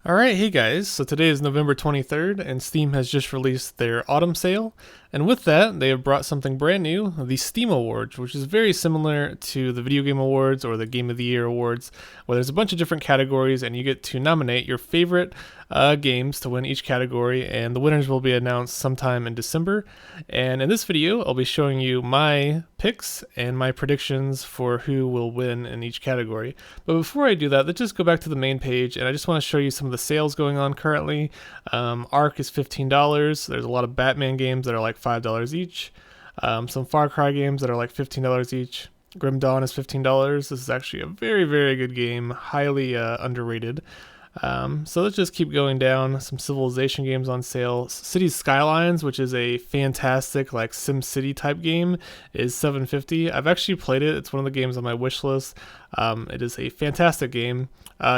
Alright, hey guys, so today is November 23rd, and Steam has just released their autumn sale, and with that, they have brought something brand new, the Steam Awards, which is very similar to the Video Game Awards or the Game of the Year Awards, where there's a bunch of different categories, and you get to nominate your favorite games to win each category, and the winners will be announced sometime in December. And in this video, I'll be showing you my picks and my predictions for who will win in each category. But before I do that, let's just go back to the main page, and I just want to show you some of the sales going on currently. Ark is $15. There's a lot of Batman games that are like $5 each. Some Far Cry games that are like $15 each. Grim Dawn is $15. This is actually a very, very good game, highly underrated. So let's just keep going down. Some Civilization games on sale. Cities Skylines, which is a fantastic like Sim City type game, is $7.50. I've actually played it. It's one of the games on my wish list. It is a fantastic game.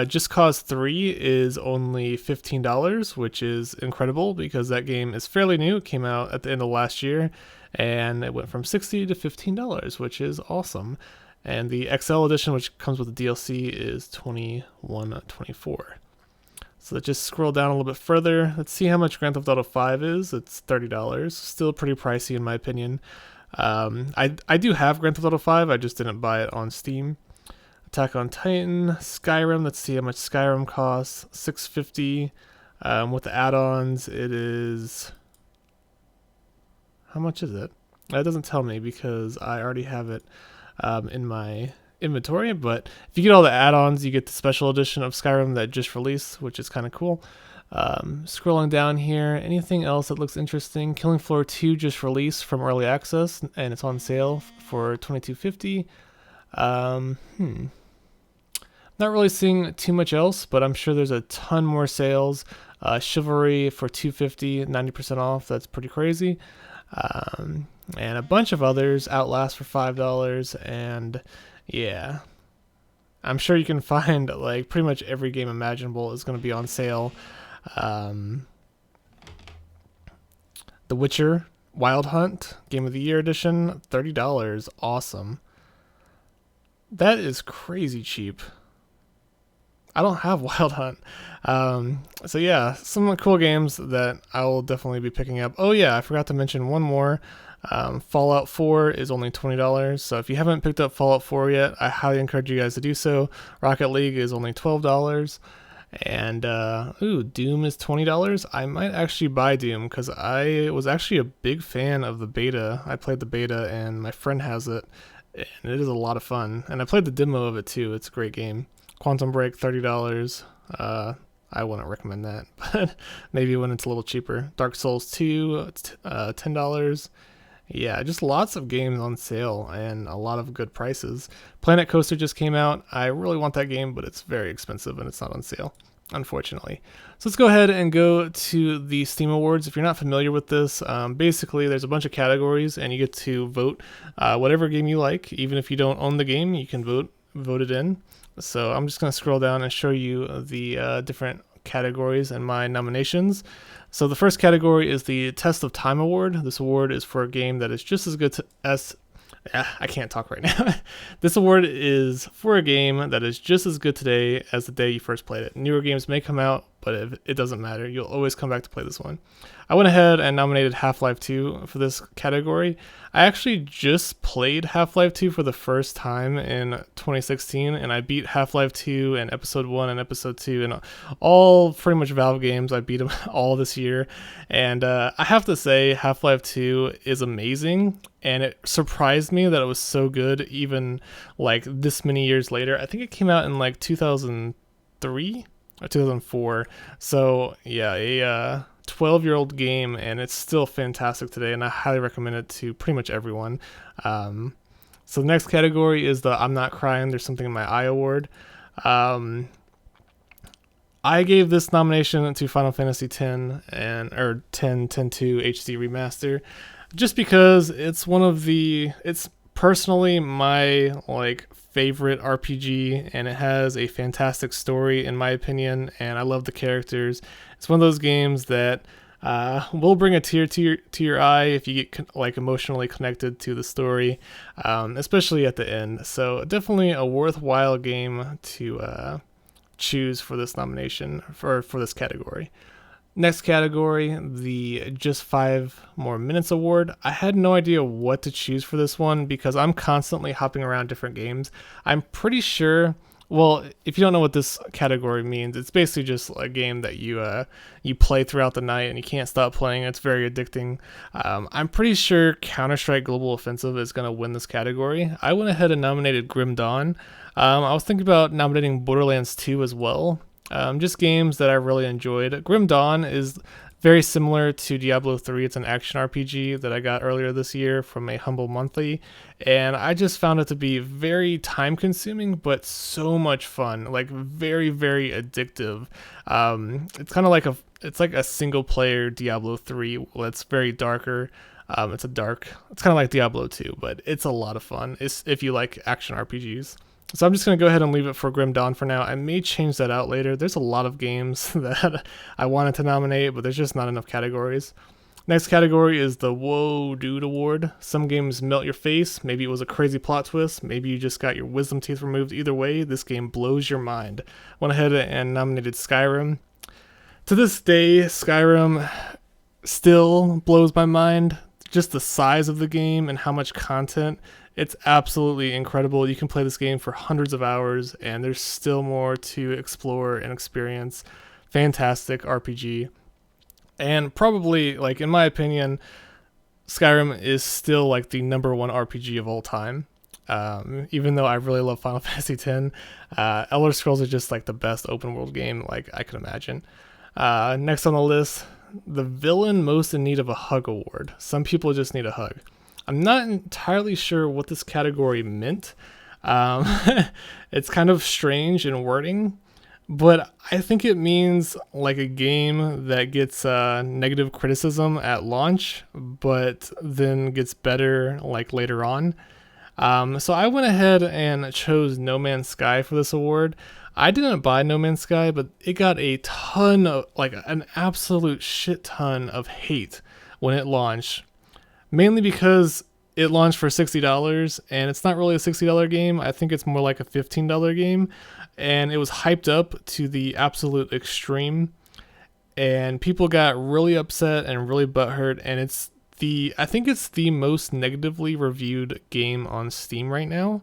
Just Cause 3 is only $15, which is incredible because that game is fairly new. It came out at the end of last year, and it went from $60 to $15, which is awesome. And the XL edition, which comes with the DLC, is $21.24. So let's just scroll down a little bit further. Let's see how much Grand Theft Auto 5 is. It's $30. Still pretty pricey in my opinion. I do have Grand Theft Auto 5. I just didn't buy it on Steam. Attack on Titan, Skyrim. Let's see how much Skyrim costs. $6.50. With the add-ons, it is... How much is it? That doesn't tell me because I already have it in my inventory, but if you get all the add-ons, you get the special edition of Skyrim that just released, which is kind of cool. Scrolling down here, anything else that looks interesting? Killing Floor 2 just released from early access, and it's on sale for $22.50. Not really seeing too much else, but I'm sure there's a ton more sales. Chivalry for $2.50, 90% off. That's pretty crazy. And a bunch of others. Outlast for $5, and yeah, I'm sure you can find like pretty much every game imaginable is going to be on sale. The Witcher Wild Hunt Game of the Year edition, $30. Awesome. That is crazy cheap. I don't have Wild Hunt. So yeah, some cool games that I will definitely be picking up. Oh yeah, I forgot to mention one more. Fallout 4 is only $20, so if you haven't picked up Fallout 4 yet, I highly encourage you guys to do so. Rocket League is only $12, and Doom is $20. I might actually buy Doom because I was actually a big fan of the beta. I played the beta, and my friend has it, and it is a lot of fun. And I played the demo of it too. It's a great game. Quantum Break, $30. I wouldn't recommend that, but maybe when it's a little cheaper. Dark Souls 2, $10. Yeah, just lots of games on sale and a lot of good prices. Planet Coaster just came out. I really want that game, but it's very expensive and it's not on sale, unfortunately. So let's go ahead and go to the Steam Awards. If you're not familiar with this, basically there's a bunch of categories and you get to vote whatever game you like. Even if you don't own the game, you can vote it in. So I'm just going to scroll down and show you the different categories and my nominations. So the first category is the Test of Time Award. This award is for a game that is just as good as... I can't talk right now. This award is for a game that is just as good today as the day you first played it. Newer games may come out, but it doesn't matter. You'll always come back to play this one. I went ahead and nominated Half-Life 2 for this category. I actually just played Half-Life 2 for the first time in 2016, and I beat Half-Life 2 and Episode 1 and Episode 2 and all pretty much Valve games. I beat them all this year, and I have to say Half-Life 2 is amazing, and it surprised me that it was so good even like this many years later. I think it came out in like 2003 or 2004. So yeah, a 12-year-old game, and it's still fantastic today, and I highly recommend it to pretty much everyone. So the next category is the I'm Not Crying, There's Something in My Eye award. I gave this nomination to Final Fantasy X or 10 2 HD Remaster, just because it's it's personally my like favorite RPG, and it has a fantastic story in my opinion, and I love the characters. It's one of those games that will bring a tear to your eye if you get like emotionally connected to the story, especially at the end. So definitely a worthwhile game to choose for this nomination for this category. Next category, the Just 5 More Minutes Award. I had no idea what to choose for this one because I'm constantly hopping around different games. I'm pretty sure, well, if you don't know what this category means, it's basically just a game that you play throughout the night and you can't stop playing. It's very addicting. I'm pretty sure Counter-Strike Global Offensive is going to win this category. I went ahead and nominated Grim Dawn. I was thinking about nominating Borderlands 2 as well. Just games that I really enjoyed. Grim Dawn is very similar to Diablo 3. It's an action RPG that I got earlier this year from a Humble Monthly, and I just found it to be very time consuming, but so much fun, like very, very addictive. It's kind of like it's like a single player Diablo 3. Well, it's very darker. It's kind of like Diablo 2, but it's a lot of fun if you like action RPGs. So I'm just going to go ahead and leave it for Grim Dawn for now. I may change that out later. There's a lot of games that I wanted to nominate, but there's just not enough categories. Next category is the Whoa Dude Award. Some games melt your face. Maybe it was a crazy plot twist. Maybe you just got your wisdom teeth removed. Either way, this game blows your mind. Went ahead and nominated Skyrim. To this day, Skyrim still blows my mind. Just the size of the game and how much content. It's absolutely incredible. You can play this game for hundreds of hours, and there's still more to explore and experience. Fantastic RPG. And probably, like, in my opinion, Skyrim is still, like, the number one RPG of all time. Even though I really love Final Fantasy X, Elder Scrolls is just, like, the best open world game, like, I could imagine. Next on the list, the Villain Most in Need of a Hug Award. Some people just need a hug. I'm not entirely sure what this category meant. It's kind of strange in wording, but I think it means like a game that gets negative criticism at launch, but then gets better like later on. So I went ahead and chose No Man's Sky for this award. I didn't buy No Man's Sky, but it got a ton of, like an absolute shit ton of hate when it launched. Mainly because it launched for $60, and it's not really a $60 game. I think it's more like a $15 game, and it was hyped up to the absolute extreme, and people got really upset and really butthurt, and I think it's the most negatively reviewed game on Steam right now.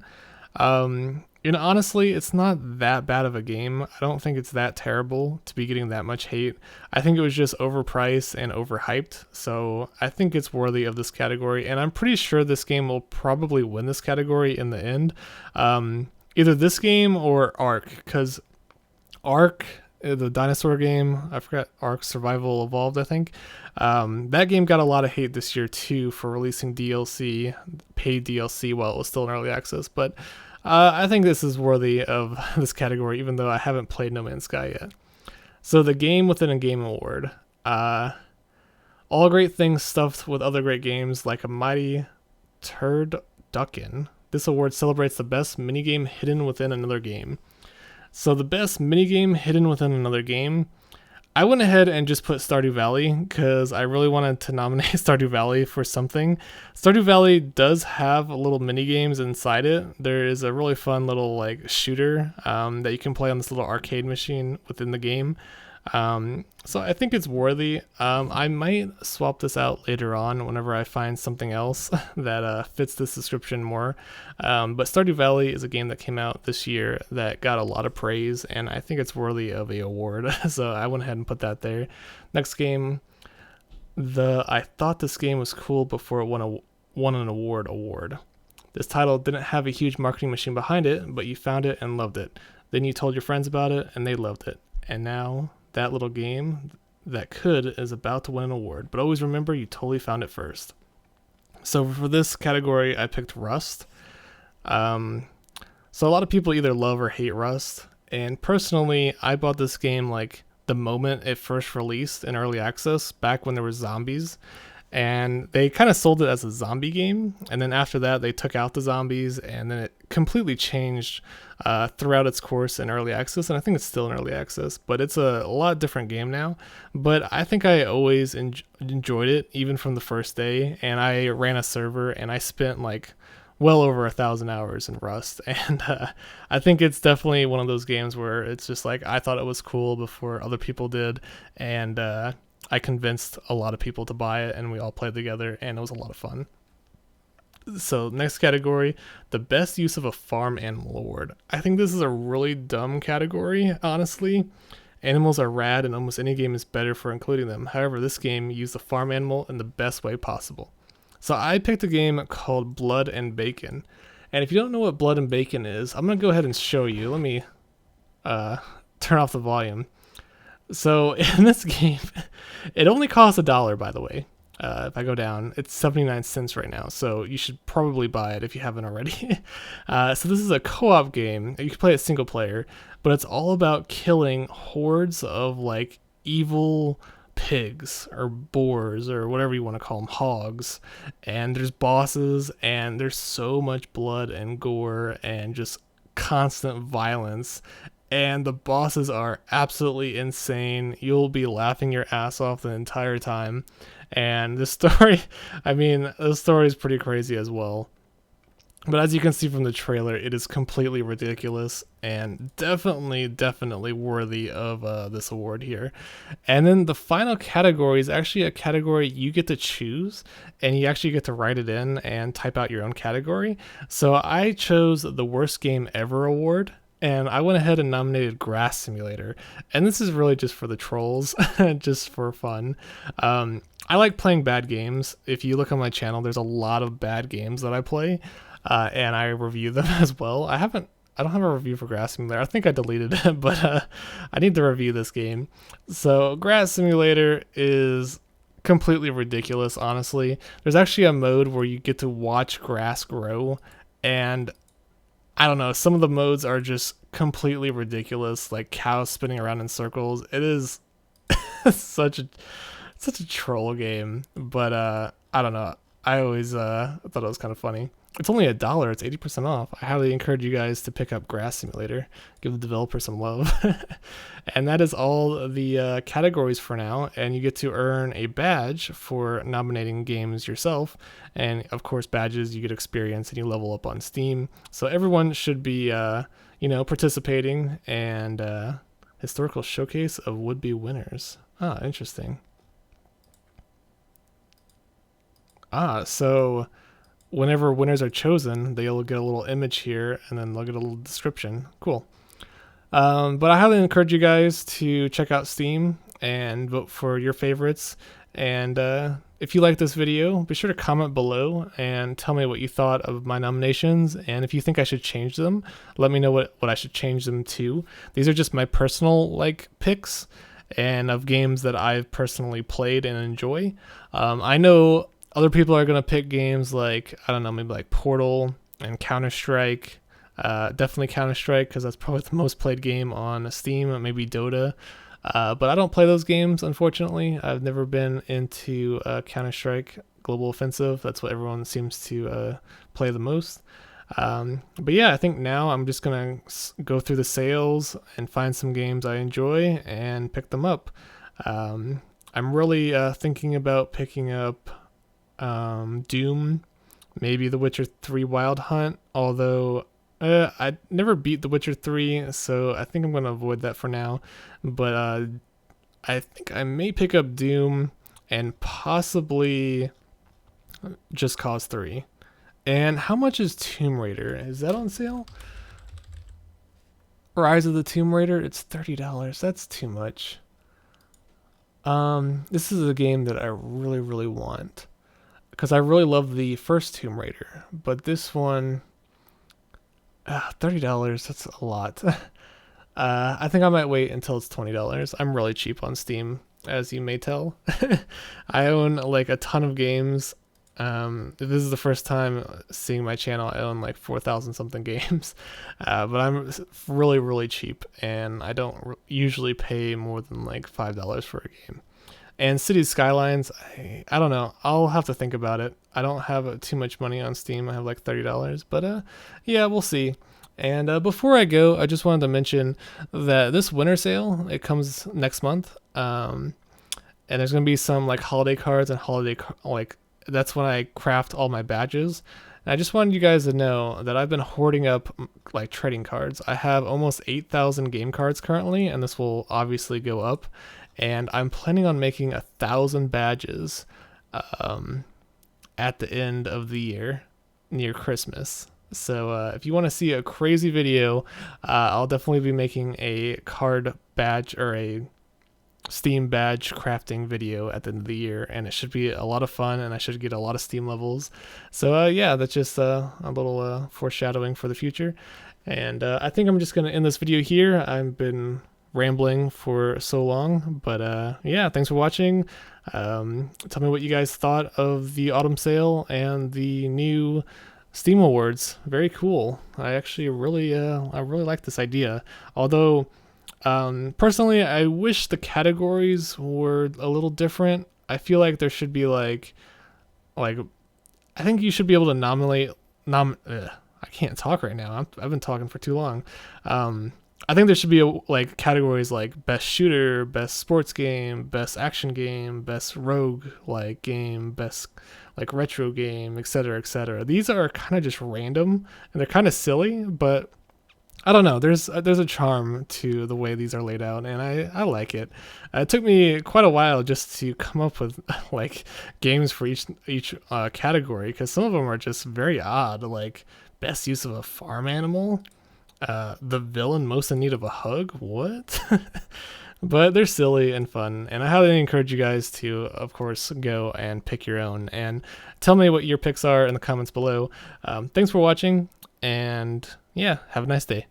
And honestly, it's not that bad of a game. I don't think it's that terrible to be getting that much hate. I think it was just overpriced and overhyped. So I think it's worthy of this category. And I'm pretty sure this game will probably win this category in the end. Either this game or Ark. Because Ark, the dinosaur game, I forgot, Ark Survival Evolved, I think. That game got a lot of hate this year too for releasing DLC, paid DLC while it was still in early access. But I think this is worthy of this category, even though I haven't played No Man's Sky yet. So the Game Within a Game Award. All great things stuffed with other great games like a mighty turducken. This award celebrates the best minigame hidden within another game. So the best minigame hidden within another game. I went ahead and just put Stardew Valley because I really wanted to nominate Stardew Valley for something. Stardew Valley does have little mini games inside it. There is a really fun little like shooter that you can play on this little arcade machine within the game. So I think it's worthy. I might swap this out later on whenever I find something else that fits this description more. But Stardew Valley is a game that came out this year that got a lot of praise, and I think it's worthy of a award. So I went ahead and put that there. Next game, I thought this game was cool before it won an award. This title didn't have a huge marketing machine behind it, but you found it and loved it. Then you told your friends about it, and they loved it. And now that little game that is about to win an award, but always remember you totally found it first. So for this category, I picked Rust. So a lot of people either love or hate Rust, and personally, I bought this game like the moment it first released in early access, back when there were zombies, and they kind of sold it as a zombie game, and then after that they took out the zombies, and then it completely changed throughout its course in early access, and I think it's still in early access, but it's a lot different game now. But I think I always enjoyed it even from the first day, and I ran a server, and I spent like well over 1,000 hours in Rust, and I think it's definitely one of those games where it's just like I thought it was cool before other people did, and I convinced a lot of people to buy it, and we all played together, and it was a lot of fun. So next category, the best use of a farm animal award. I think this is a really dumb category, honestly. Animals are rad and almost any game is better for including them. However, this game used the farm animal in the best way possible. So I picked a game called Blood and Bacon. And if you don't know what Blood and Bacon is, I'm going to go ahead and show you. Let me turn off the volume. So in this game, it only costs $1, by the way. If I go down, it's 79 cents right now, so you should probably buy it if you haven't already. So this is a co-op game. You can play it single player, but it's all about killing hordes of like evil pigs or boars or whatever you want to call them, hogs. And there's bosses, and there's so much blood and gore and just constant violence. And the bosses are absolutely insane. You'll be laughing your ass off the entire time. And the story, I mean, the story is pretty crazy as well. But as you can see from the trailer, it is completely ridiculous and definitely worthy of this award here. And then the final category is actually a category you get to choose, and you actually get to write it in and type out your own category. So I chose the Worst Game Ever award, and I went ahead and nominated Grass Simulator. And this is really just for the trolls, just for fun. I like playing bad games. If you look on my channel, there's a lot of bad games that I play, and I review them as well. I don't have a review for Grass Simulator. I think I deleted it, but I need to review this game. So Grass Simulator is completely ridiculous, honestly. There's actually a mode where you get to watch grass grow, and I don't know, some of the modes are just completely ridiculous, like cows spinning around in circles. It is such a troll game, but I don't know. I always thought it was kind of funny. It's only $1. It's 80% off. I highly encourage you guys to pick up Grass Simulator. Give the developer some love. And that is all the categories for now. And you get to earn a badge for nominating games yourself. And of course, badges, you get experience and you level up on Steam. So everyone should be, participating. And historical showcase of would-be winners. Ah, interesting. So whenever winners are chosen, they'll get a little image here, and then they'll get a little description. Cool. But I highly encourage you guys to check out Steam and vote for your favorites. And if you like this video, be sure to comment below and tell me what you thought of my nominations. And if you think I should change them, let me know what I should change them to. These are just my personal picks and of games that I've personally played and enjoy. I know other people are going to pick games like, I don't know, maybe like Portal and Counter-Strike. Definitely Counter-Strike, because that's probably the most played game on Steam, maybe Dota. But I don't play those games, unfortunately. I've never been into Counter-Strike Global Offensive. That's what everyone seems to play the most. But yeah, I think now I'm just going to go through the sales and find some games I enjoy and pick them up. I'm really thinking about picking up Doom, maybe The Witcher 3 Wild Hunt, although I never beat The Witcher 3, so I think I'm going to avoid that for now. But I think I may pick up Doom and possibly Just Cause 3. And how much is Tomb Raider? Is that on sale? Rise of the Tomb Raider, it's $30. That's too much. This is a game that I really want, because I really love the first Tomb Raider, but this one, $30, that's a lot. I think I might wait until it's $20. I'm really cheap on Steam, as you may tell. I own a ton of games. If this is the first time seeing my channel, I own 4,000 something games. But I'm really cheap, and I don't usually pay more than $5 for a game. And Cities Skylines, I don't know. I'll have to think about it. I don't have too much money on Steam. I have $30, but yeah, we'll see. And before I go, I just wanted to mention that this winter sale, it comes next month. And there's going to be some holiday cards and that's when I craft all my badges. And I just wanted you guys to know that I've been hoarding up like trading cards. I have almost 8,000 game cards currently, and this will obviously go up. And I'm planning on making 1,000 badges at the end of the year, near Christmas. So if you want to see a crazy video, I'll definitely be making a card badge or a Steam badge crafting video at the end of the year, and it should be a lot of fun, and I should get a lot of Steam levels. So yeah, that's just a little foreshadowing for the future. And I think I'm just going to end this video here. I've been rambling for so long, but yeah, thanks for watching. Tell me what you guys thought of the autumn sale and the new Steam Awards. Very cool. I actually really like this idea. Although personally, I wish the categories were a little different. I feel like there should be like I think you should be able to nominate I can't talk right now. I've been talking for too long. I think there should be like categories like best shooter, best sports game, best action game, best rogue like game, best like retro game, etc., etc. These are kind of just random and they're kind of silly, but I don't know. There's a charm to the way these are laid out, and I like it. It took me quite a while just to come up with like games for each category, because some of them are just very odd. Like best use of a farm animal, the villain most in need of a hug. What? But they're silly and fun, and I highly encourage you guys to, of course, go and pick your own and tell me what your picks are in the comments below. Thanks for watching, and yeah, have a nice day.